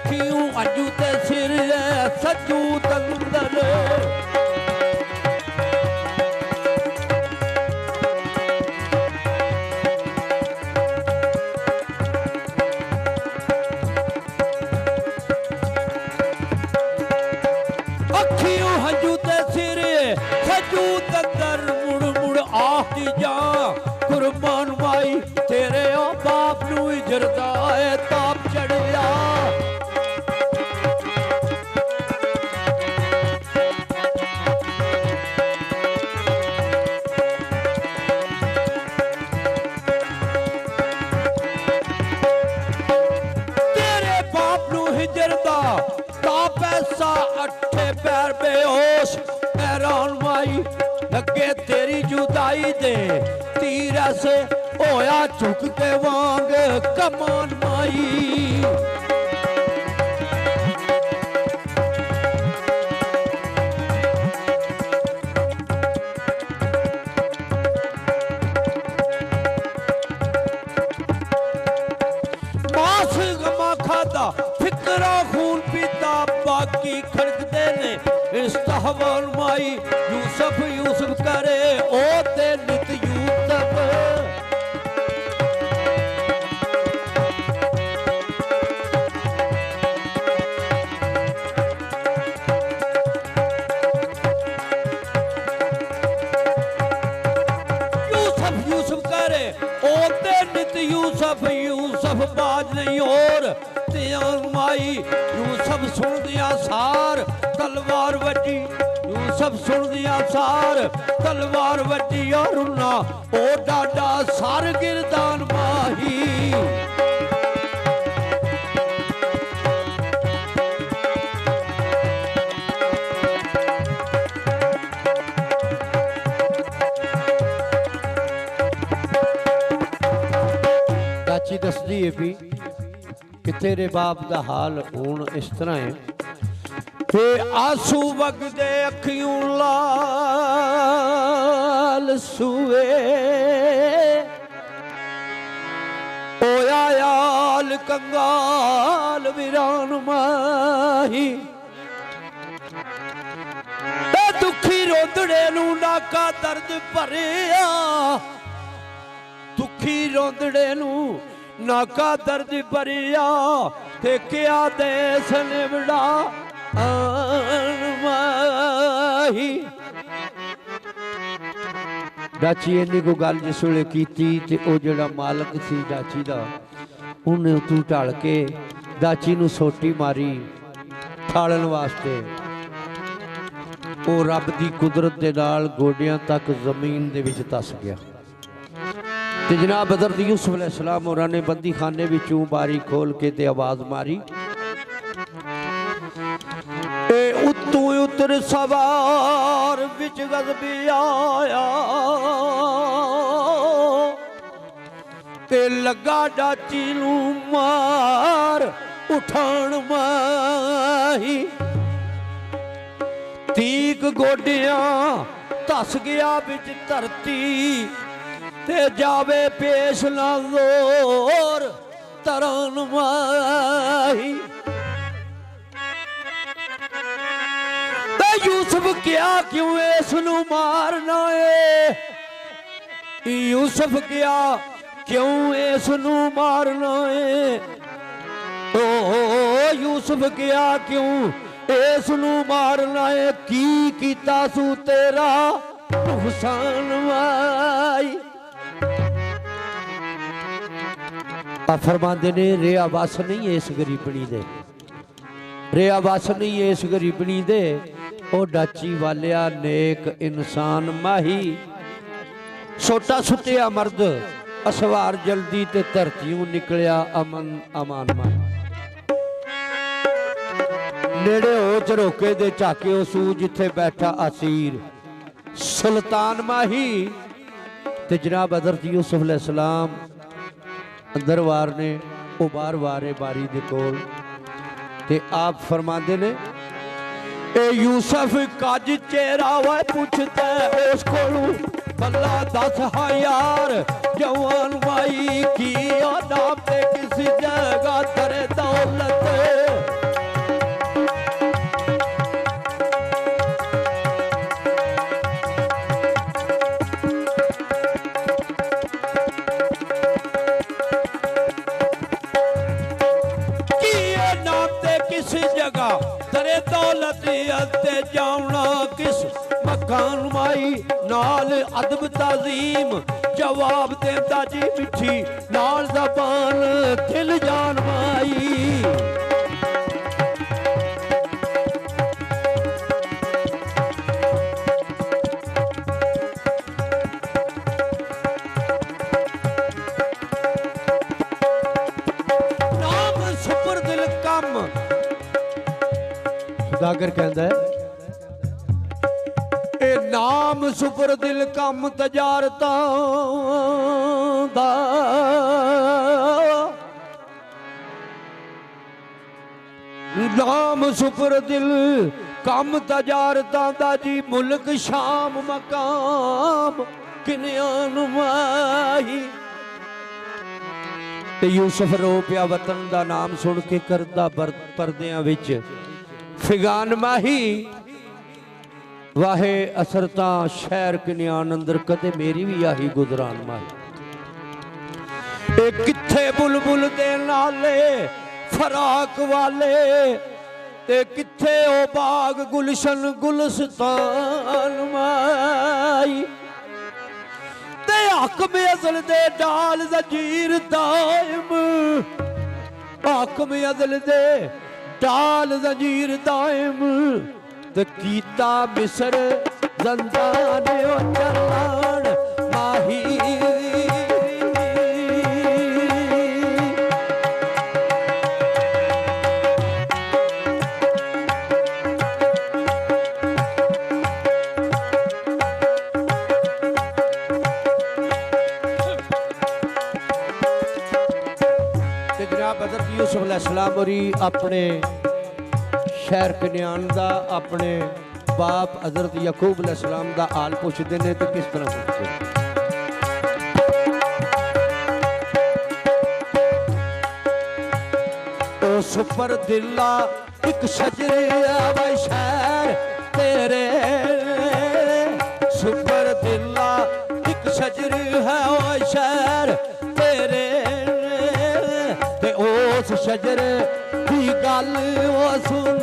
अखियों अंजू ते सिर सजू तंदर अखियों हंजू ते सिर सजू तंदर मुड़ मुड़ आती जा कुर्बान माई तेरे ओ बाप नू इजरदा है ताप चढ़िया तेरे बाप नू हिजरदा ताप ऐसा अठे पैर बेहोश हैरान माई लगे तेरी जुदाई दे तीर ऐसे होया झुक के वांग कमान माई मास गमा खादा फिकरा खून पीता बाकी खड़कते ने इस्तहवान माई यूसुफ यूसुफ करे ओ ते नित यूसुफ यूसुफ यूसुफ करे ओ ते नित यूसुफ यूसुफ बाज नहीं और त्यान माई यूसुफ सुन दिया सार तलवार वजी यूसुफ सुन दिया सार तलवार वजी और उन्ना ओ डाडा सार गिरदान माही चाची दसदी है भी कि तेरे बाप दा हाल हुण इस तरह है ते आंसू वगदे अखियों लाल सुए ओया याल कंगाल वीरान माही दुखी रोंदड़े नू नाका दर्द भरिया दुखी रोंदड़े नू नाका दर्द भरिया ते क्या देस निवड़ा माही डाची इन्नी को गल जिस वेले कीती ते ओ जेड़ा मालक सी डाची दा उन्हें तू ढल के डाची नू सोटी मारी ठालन वास्ते ओ रब दी कुदरत दे नाल गोडियां तक जमीन दे विच धस गया ते जनाब हज़रत यूसुफ अलैहिस्सलाम होरां ने बंदी खाने विचों बारी खोल के ते आवाज मारी उत्तों उतर सवार विच गज़बी आया ते लगा डाची नू मार उठान माही तीक गोडियां धस गया विच धरती ते जावे पेश ना जोर तरन माही ते यूसुफ क्या क्यों इसनू मारना है यूसुफ क्या क्यों इसनू मारना है ओ यूसुफ क्या क्यों इसनू मारना है की कीता सू तेरा नुकसान माई फरमाते ने रेआ बस नहीं है इस गरीबनी दे रेआ बस नहीं है इस गरीबनी दे ओ डाची वालिया नेक इंसान माही सोटा सुटिया मर्द असवार जल्दी ते धरतियों निकलिया अमन अमान माही नेड़े हो झरोके दे झाके उसू जिथे बैठा असीर सुल्तान माही ते जनाब हज़रत यूसुफ अलैहिस्सलाम अंदर वार ने वो बार वारे बारी दे कोल ते आप फरमाते ने ए यूसुफ कज चेहरा वा पूछता उस कोलू भला दस हा यार जवान माई की नाम ते किसी जगह तेरे दौलत अदब ताजीम जवाब देता जी मिठी नाल ज़बान दिल जान माई। सुदागर कहता है ए नाम सुपर दिल कम तजारता दा नाम सुपर दिल कम तजारता दा जी मुल्क शाम मकाम किन्यान माही। ते यूसुफ रो पिया वतन दा नाम सुन के करदा परदियां विच फिगान माही। वाहे असरता शहर किन्यान अंदर कदे मेरी भी आही गुजरान माही। ए किथे बुलबुल दे नाले फराक वाले ते किथे ओ बाग गुलशन गुलस्तान माही। ते हकम अज़ल दे डाल ज़ंजीर दाइम हकम अज़ल दे डाल ज़ंजीर दाइम ते कीता मिस्र ज़ंदान ओ चलान माही। यूसुफ अलैहिस्सलाम और अपने शहर कन्यान दा अपने बाप हज़रत याकूब अलैहिस्सलाम दा हाल पुछदे ने तो किस तरह पुछदे ओ सुपर दिला एक शजरे आवे शहर तेरे सुपर दिला एक शजरे है ओ शहर तेरे उस शजर की गल सुन